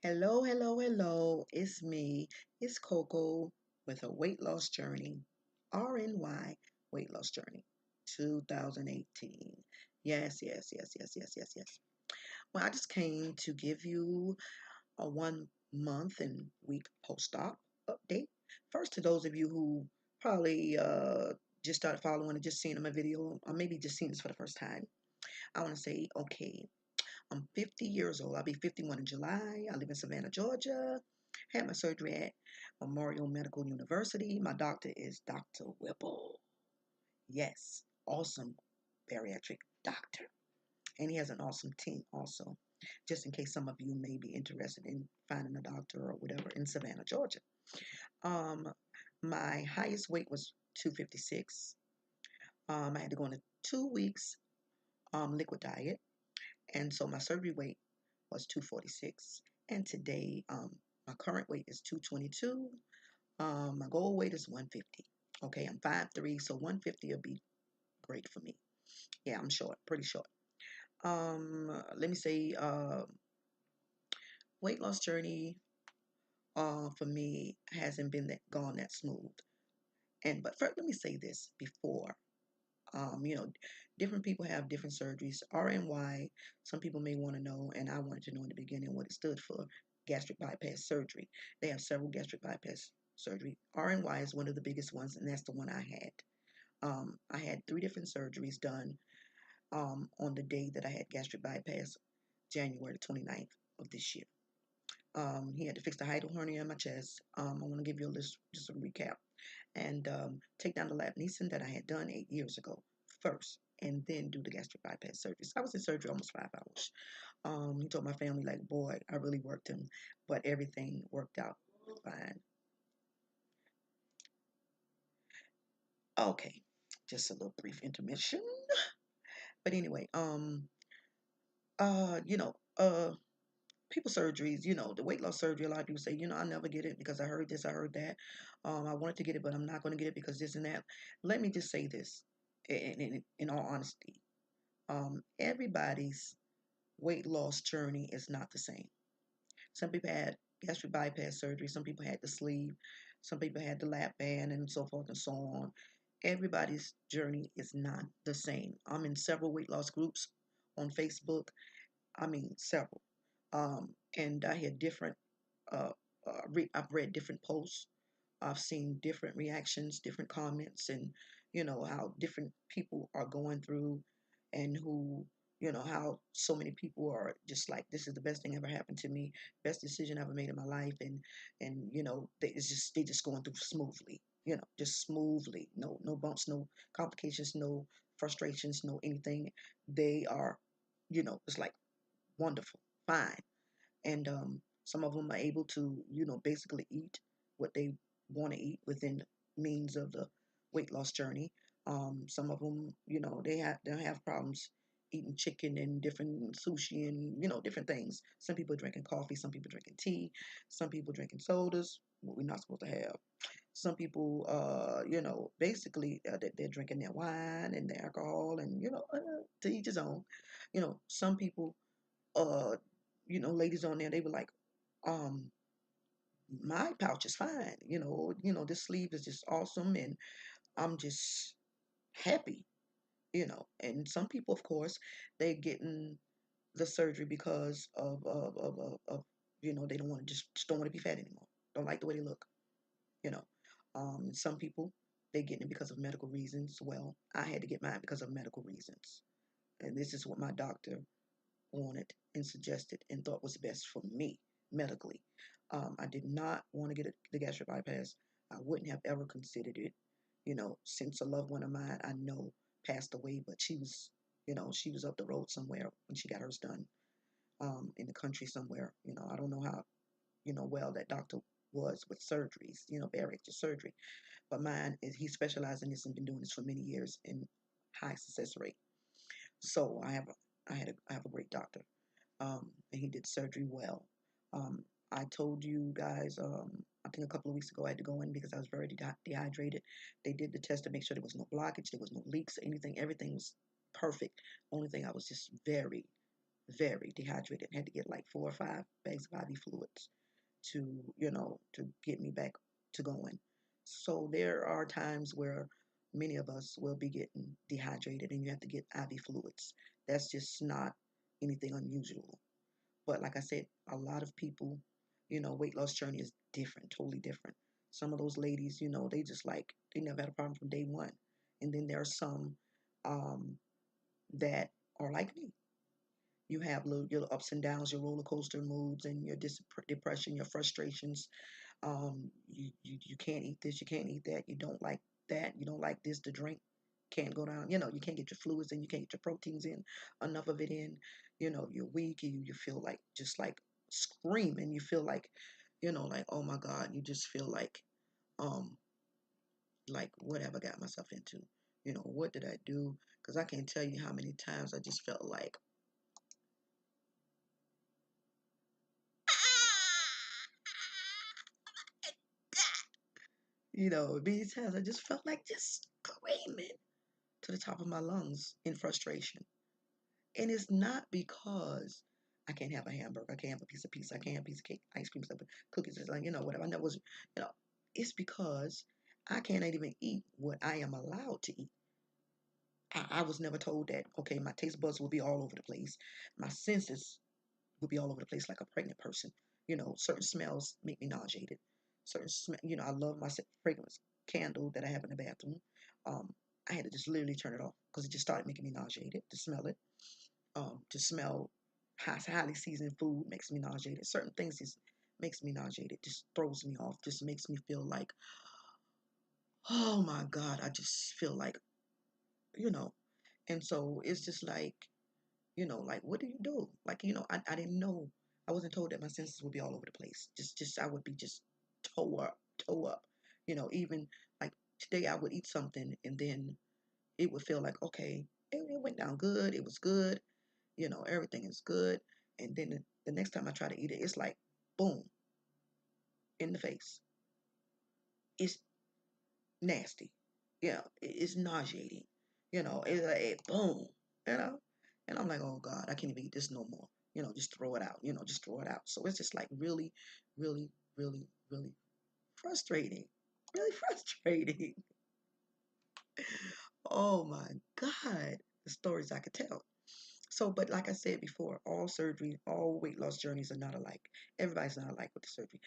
Hello, hello, hello. It's me. It's Coco with a weight loss journey. RNY weight loss journey 2018. Yes, yes, yes, yes, yes, yes, yes. Well, I just came to give you a 1 month and week post-op update. First, to those of you who probably just started following and just seeing my video, or maybe just seen this for the first time, I want to say, okay, I'm 50 years old. I'll be 51 in July. I live in Savannah, Georgia. Had my surgery at Memorial Medical University. My doctor is Dr. Whipple. Yes, awesome bariatric doctor. And he has an awesome team also, just in case some of you may be interested in finding a doctor or whatever in Savannah, Georgia. Um, my highest weight was 256. I had to go on a 2 weeks liquid diet. And so my surgery weight was 246. And today, my current weight is 222. My goal weight is 150. Okay, I'm 5'3", so 150 will be great for me. Yeah, I'm short, pretty short. Let me say, weight loss journey, for me hasn't been gone that smooth. And but first, let me say this before. Um, you know, Different people have different surgeries. RNY, some people may want to know, and I wanted to know in the beginning what it stood for: gastric bypass surgery. They have several gastric bypass surgery. RNY is one of the biggest ones, and that's the one I had. I had three different surgeries done on the day that I had gastric bypass, January the 29th of this year. He had to fix the hiatal hernia in my chest. I want to give you a list, just a recap, and take down the Labneeson that I had done 8 years ago first, and then do the gastric bypass surgery. So I was in surgery almost 5 hours. He told my family, like, boy, I really worked him, but everything worked out fine. Okay, just a little brief intermission. But anyway, uh, you know, uh, people surgeries, the weight loss surgery, a lot of people say, I never get it because I heard this, I heard that. I wanted to get it, but I'm not going to get it because this and that. Let me just say this in all honesty. Everybody's weight loss journey is not the same. Some people had gastric bypass surgery, some people had the sleeve, some people had the lap band, and so forth and so on. Everybody's journey is not the same. I'm in several weight loss groups on Facebook. I mean, several. And I hear different, I've read different posts. I've seen different reactions, different comments, and how different people are going through, and how so many people are just like, this is the best thing ever happened to me, best decision ever made in my life, and they just going through smoothly, just smoothly, no bumps, no complications, no frustrations, no anything. They are, it's like wonderful, fine, and some of them are able to basically eat what they want to eat within the means of the weight loss journey. Some of them, they have problems eating chicken and different sushi and different things. Some people drinking coffee, some people drinking tea, some people drinking sodas, what we're not supposed to have. Some people, basically, they're drinking their wine and their alcohol, and to each his own. Some people, uh, ladies on there, they were like, um, my pouch is fine. This sleeve is just awesome, and I'm just happy. And some people, of course, they're getting the surgery because of they don't want to just don't want to be fat anymore. Don't like the way they look. You know, some people they getting it because of medical reasons. Well, I had to get mine because of medical reasons, and this is what my doctor wanted and suggested and thought was best for me medically. I did not want to get the gastric bypass. I wouldn't have ever considered it, since a loved one of mine I know passed away, but she was up the road somewhere when she got hers done, in the country somewhere. I don't know how, well that doctor was with surgeries, bariatric surgery, but mine is he specialized in this and been doing this for many years in high success rate. So I have a great doctor, and he did surgery well. Um, I told you guys, I think a couple of weeks ago, I had to go in because I was very dehydrated. They did the test to make sure there was no blockage, there was no leaks, anything, everything was perfect. Only thing, I was just very, very dehydrated. Had to get like 4 or 5 bags of IV fluids to, to get me back to going. So there are times where many of us will be getting dehydrated and you have to get IV fluids. That's just not anything unusual. But like I said, a lot of people, weight loss journey is different, totally different. Some of those ladies, they just like, they never had a problem from day one. And then there are some um, that are like me. You have your ups and downs, your roller coaster moods, and your depression, your frustrations. You can't eat this, you can't eat that, you don't like that, you don't like this. The drink can't go down. You can't get your fluids in, you can't get your proteins in, enough of it in. You're weak. You feel like just like screaming. You feel like oh my God. You just feel um like what have I got myself into? What did I do? Because I can't tell you how many times I just felt like many times I just felt like just screaming to the top of my lungs in frustration. And it's not because I can't have a hamburger, I can't have a piece of pizza, I can't have a piece of cake, ice cream, stuff, cookies, it's like, whatever. I never was, you know, it's because I can't even eat what I am allowed to eat. I was never told that, okay, my taste buds will be all over the place. My senses will be all over the place like a pregnant person. Certain smells make me nauseated. I love my fragrance candle that I have in the bathroom. Um, I had to just literally turn it off because it just started making me nauseated to smell it. To smell highly seasoned food makes me nauseated. Certain things just makes me nauseated. Just throws me off. Just makes me feel like, oh my God, I just feel like, you know. And so it's just like what do you do? Like, I didn't know. I wasn't told that my senses would be all over the place. Just I would be just toe up. Even like today I would eat something and then it would feel like, okay, it went down good. It was good. Everything is good. And then the next time I try to eat it, it's like, boom, in the face. It's nasty. It's nauseating. It's like, boom, you know? And I'm like, oh God, I can't even eat this no more. Just throw it out. Just throw it out. So it's just like really, really, really, really frustrating. Really frustrating. Oh my God. The stories I could tell. So, but like I said before, all surgery, all weight loss journeys are not alike. Everybody's not alike with the surgery.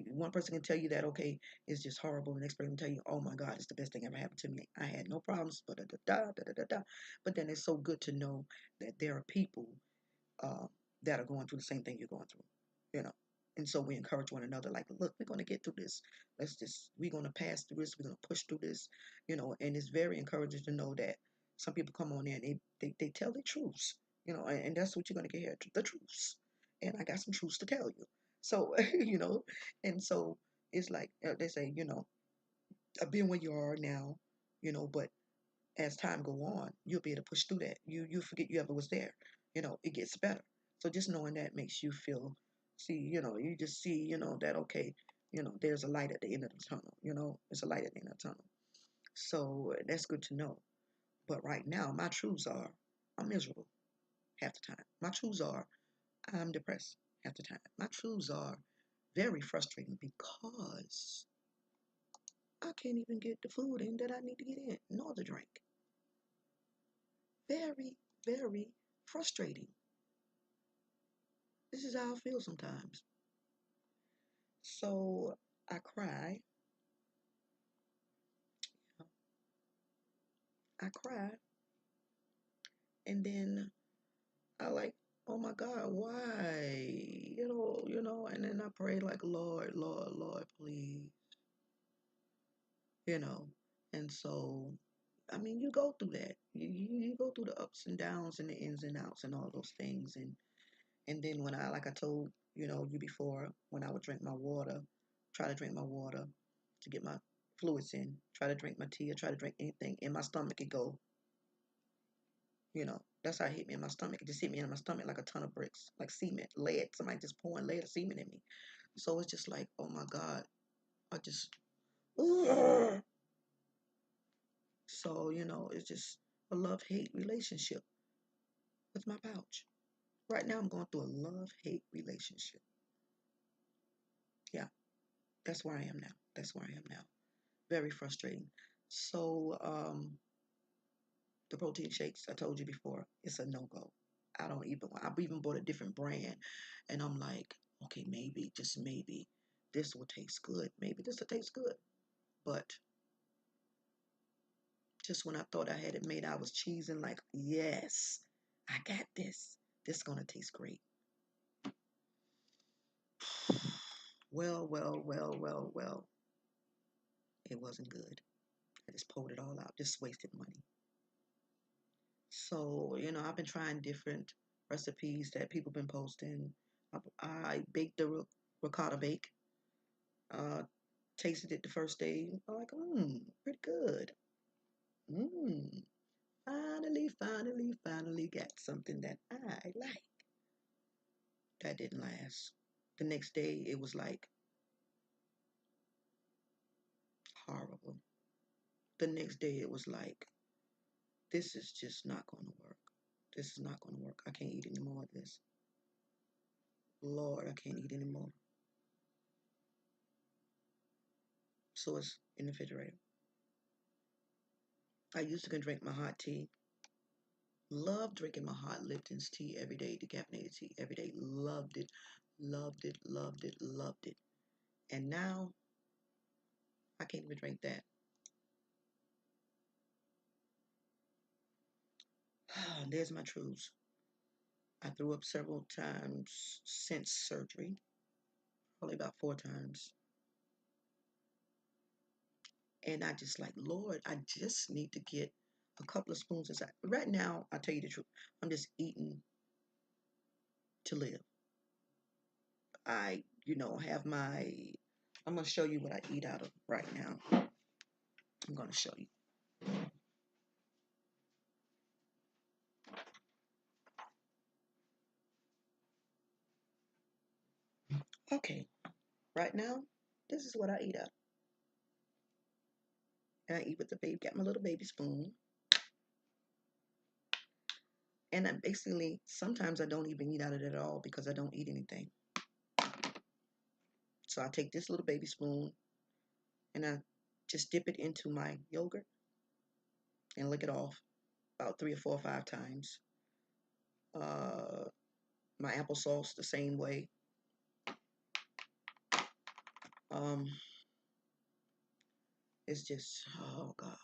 One person can tell you that, okay, it's just horrible. The next person can tell you, oh my God, it's the best thing ever happened to me. I had no problems, but da da da da da da. But then it's so good to know that there are people uh, that are going through the same thing you're going through, you know. And so we encourage one another, like, look, we're going to get through this. We're going to pass through this. We're going to push through this, And it's very encouraging to know that some people come on in, they tell the truths, and that's what you're going to get here, the truths. And I got some truths to tell you. So, and so it's like they say, I've been where you are now, but as time go on, you'll be able to push through that. You forget you ever was there. It gets better. So just knowing that makes you feel, see, you just see, that okay, there's a light at the end of the tunnel. There's a light at the end of the tunnel. So that's good to know. But right now, my truths are, I'm miserable half the time. My truths are, I'm depressed half the time. My truths are very frustrating because I can't even get the food in that I need to get in, nor the drink. Very, very frustrating. This is how I feel sometimes. So I cry. I cry. And then I like, oh my God, why? And then I pray like, Lord, Lord, Lord, please. You know. And so, I mean, you go through that. You go through the ups and downs and the ins and outs and all those things. And then when like I told, you before, when I would drink my water, try to drink my water to get my fluids in, try to drink my tea or try to drink anything, in my stomach could go, that's how it hit me in my stomach. It just hit me in my stomach like a ton of bricks, like cement, lead. Somebody just pouring lead or cement in me. So it's just like, oh my God, I just, ugh. So, it's just a love-hate relationship with my pouch. Right now, I'm going through a love-hate relationship. Yeah, that's where I am now. That's where I am now. Very frustrating. So, the protein shakes, I told you before, it's a no-go. I don't even, I've even bought a different brand, and I'm like, okay, maybe, just maybe, this will taste good. Maybe this will taste good. But just when I thought I had it made, I was cheesing like, yes, I got this. This is gonna taste great. Well. It wasn't good. I just pulled it all out, just wasted money. So, I've been trying different recipes that people been posting. I baked the ricotta bake. Uh, Tasted it the first day. I'm like, pretty good. Mmm. Finally got something that I like. That didn't last. The next day, it was like horrible. The next day, it was like, this is just not going to work. This is not going to work. I can't eat any more of this. Lord, I can't eat anymore. So it's in the refrigerator. I used to drink my hot tea. Loved drinking my hot Lipton's tea every day, decaffeinated tea every day. Loved it, loved it, loved it, loved it. And now I can't even drink that. There's my truths. I threw up several times since surgery, probably about 4 times. And I just like, Lord, I just need to get a couple of spoons inside. Right now, I'll tell you the truth. I'm just eating to live. Have I'm going to show you what I eat out of right now. I'm going to show you. Okay, right now, this is what I eat out. And I eat with the baby, got my little baby spoon. And I basically, sometimes I don't even eat out of it at all because I don't eat anything. So I take this little baby spoon and I just dip it into my yogurt and lick it off about 3 or 4 or 5 times. Uh, my applesauce the same way. Um, it's just, oh God,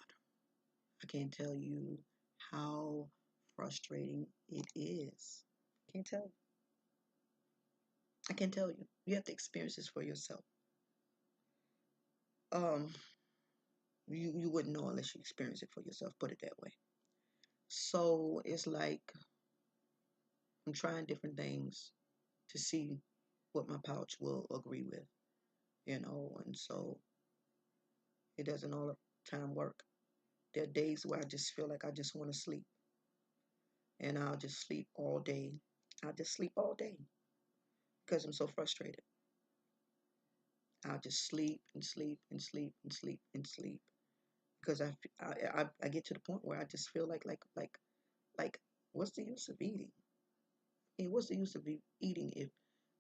I can't tell you how frustrating it is. I can't tell you. I can't tell you. You have to experience this for yourself. Um, you wouldn't know unless you experience it for yourself. Put it that way. So it's like I'm trying different things to see what my pouch will agree with, and so it doesn't all the time work. There are days where I just feel like I just want to sleep, and I'll just sleep all day. I'll just sleep all day because I'm so frustrated. I'll just sleep and sleep and sleep and sleep and sleep because I get to the point where I just feel like what's the use of eating? I mean, what's the use of eating if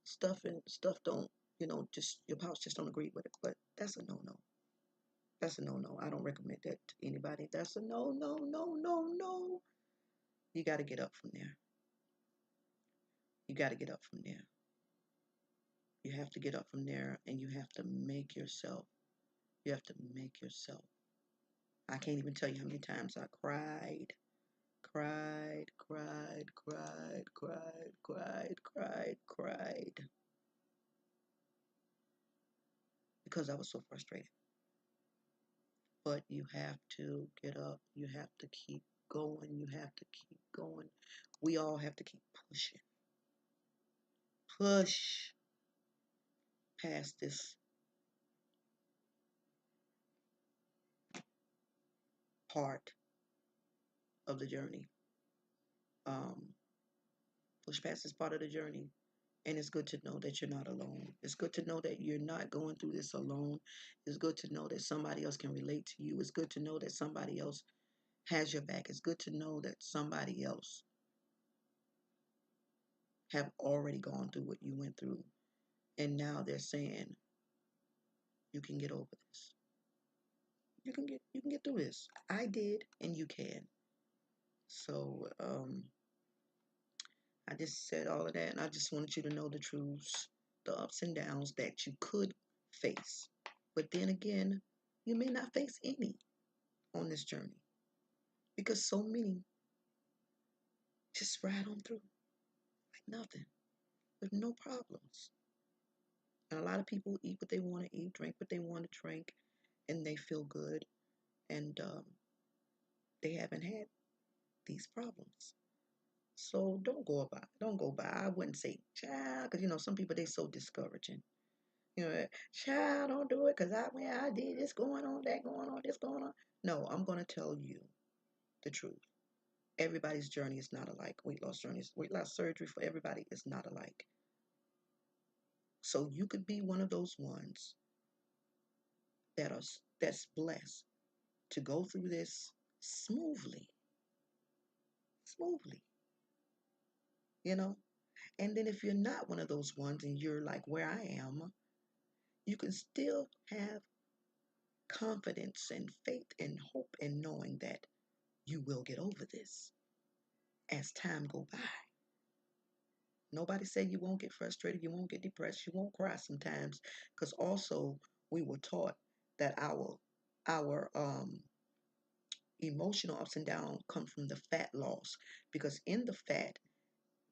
stuff don't just your pouch just don't agree with it? But that's a no no. That's a no no. I don't recommend that to anybody. That's a no no no no no. You got to get up from there. You got to get up from there. You have to get up from there, and you have to make yourself. You have to make yourself. I can't even tell you how many times I cried because I was so frustrated. But you have to get up. You have to keep going. You have to keep going. We all have to keep pushing. Push past this part of the journey. Um, Push past this part of the journey. And it's good to know that you're not alone. It's good to know that you're not going through this alone. It's good to know that somebody else can relate to you. It's good to know that somebody else has your back. It's good to know that somebody else have already gone through what you went through, and now they're saying you can get over this. You can get through this. I did, and you can. So I just said all of that, and I just wanted you to know the truths, the ups and downs that you could face. But then again, you may not face any on this journey because so many just ride on through like nothing with no problems. And a lot of people eat what they want to eat, drink what they want to drink, and they feel good, and they haven't had these problems. So don't go by. I wouldn't say child, because some people they so discouraging. Child, don't do it, because I did this going on, that going on, this going on. No, I'm gonna tell you the truth. Everybody's journey is not alike. Weight loss surgery for everybody is not alike. So you could be one of those ones that's blessed to go through this smoothly, smoothly, you know. And then if you're not one of those ones and you're like where I am, you can still have confidence and faith and hope in knowing that you will get over this as time go by. Nobody said you won't get frustrated, you won't get depressed, you won't cry sometimes, because also we were taught that our emotional ups and downs come from the fat loss, because in the fat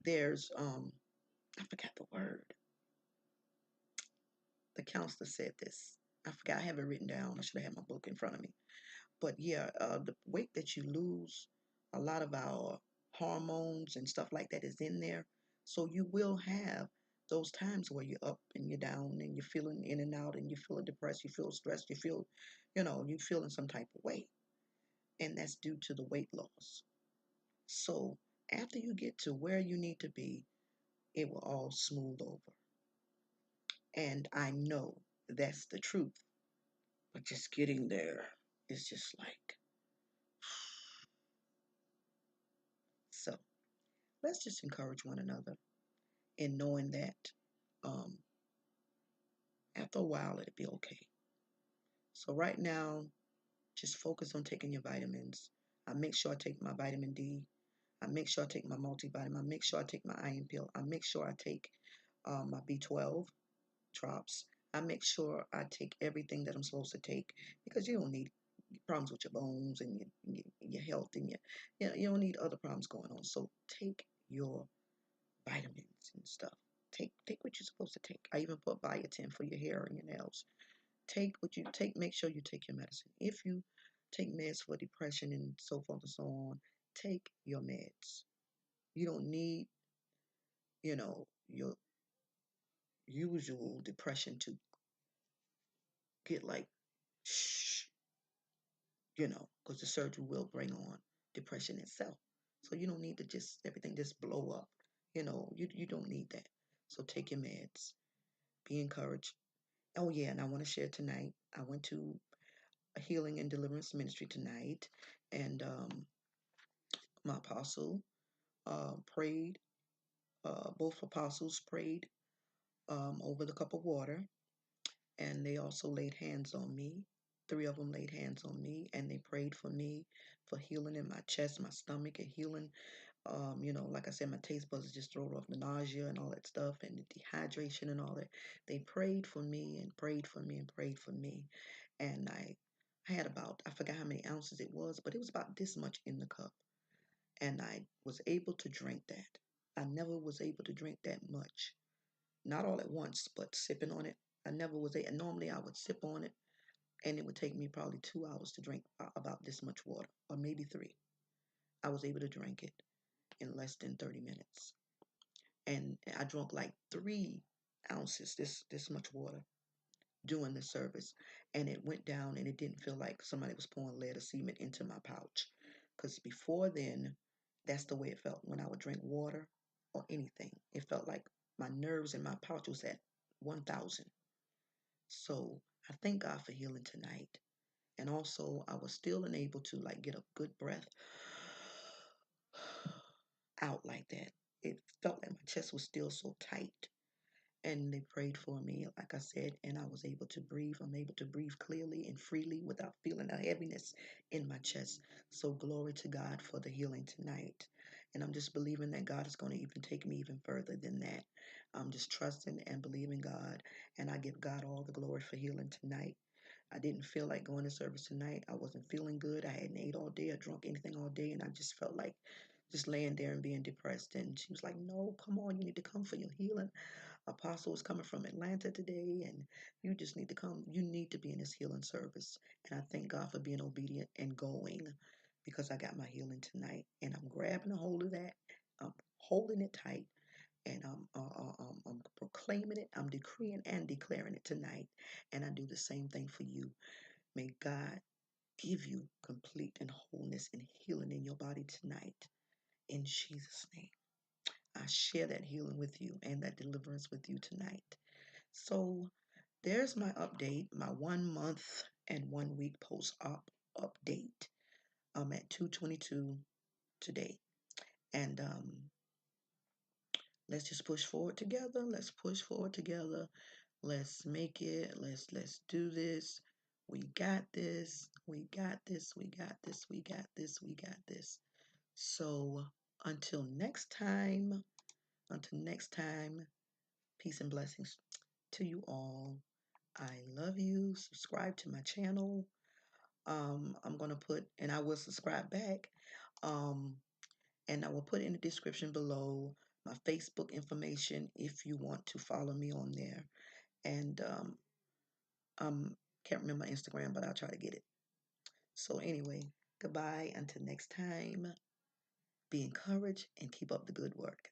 there's I forgot the word. The counselor said this. I forgot. I have it written down. I should have had my book in front of me. But yeah, the weight that you lose, a lot of our hormones and stuff like that is in there. So you will have those times where you're up and you're down and you're feeling in and out and you're feeling depressed, you feel stressed, you feel, you feel in some type of way. And that's due to the weight loss. So after you get to where you need to be, it will all smooth over. And I know that's the truth. But just getting there is just like, so let's just encourage one another in knowing that um, after a while it'll be okay. So right now, just focus on taking your vitamins. I make sure I take my vitamin D. I make sure I take my multivitamin. I make sure I take my iron pill. I make sure I take my B12 drops. I make sure I take everything that I'm supposed to take, because you don't need problems with your bones and your health and you don't need other problems going on. So take your vitamins and stuff. Take what you're supposed to take. I even put biotin for your hair and your nails. Take what you take. Make sure you take your medicine. If you take meds for depression and so forth and so on, take your meds. You don't need, your usual depression to get like, shh, because the surgery will bring on depression itself. So you don't need to just everything just blow up. You don't need that. So take your meds. Be encouraged. Oh yeah, and I want to share tonight. I went to a healing and deliverance ministry tonight, and my apostle prayed. Both apostles prayed over the cup of water, and they also laid hands on me. Three of them laid hands on me, and they prayed for me for healing in my chest, my stomach, and healing. Like I said, my taste buds just thrown off, the nausea and all that stuff, and the dehydration and all that. They prayed for me and prayed for me and prayed for me, and I had about, I forgot how many ounces it was, but it was about this much in the cup, and I was able to drink that. I never was able to drink that much, not all at once, but sipping on it. I never was able. Normally, I would sip on it, and it would take me probably 2 hours to drink about this much water, or maybe three. I was able to drink it in less than 30 minutes. And I drank like 3 ounces, this much water during the service. And it went down and it didn't feel like somebody was pouring lead or cement into my pouch. Because before then, that's the way it felt when I would drink water or anything. It felt like my nerves in my pouch was at 1,000. So I thank God for healing tonight. And also, I was still unable to like get a good breath out like that. it felt like my chest was still so tight. And they prayed for me, like I said, and I was able to breathe. I'm able to breathe clearly and freely without feeling a heaviness in my chest. So glory to God for the healing tonight. And I'm just believing that God is going to even take me even further than that. I'm just trusting and believing God, and I give God all the glory for healing tonight. I didn't feel like going to service tonight. I wasn't feeling good. I hadn't ate all day or drunk anything all day, and I just felt like just laying there and being depressed. And she was like, "No, come on, you need to come for your healing. Apostle is coming from Atlanta today, and you just need to come. You need to be in this healing service." And I thank God for being obedient and going, because I got my healing tonight, and I'm grabbing a hold of that. I'm holding it tight, and I'm proclaiming it. I'm decreeing and declaring it tonight. And I do the same thing for you. May God give you complete and wholeness and healing in your body tonight. In Jesus' name, I share that healing with you and that deliverance with you tonight. So there's my update, my 1 month and 1 week post op update. I'm at 222 today. And let's just push forward together. Let's push forward together. Let's make it. Let's do this. We got this. We got this. We got this. We got this. We got this. So until next time, peace and blessings to you all. I love you. Subscribe to my channel. I'm gonna put, and I will subscribe back. Um, and I will put in the description below my Facebook information if you want to follow me on there. And can't remember my Instagram, but I'll try to get it. So anyway, goodbye until next time. Be encouraged and keep up the good work.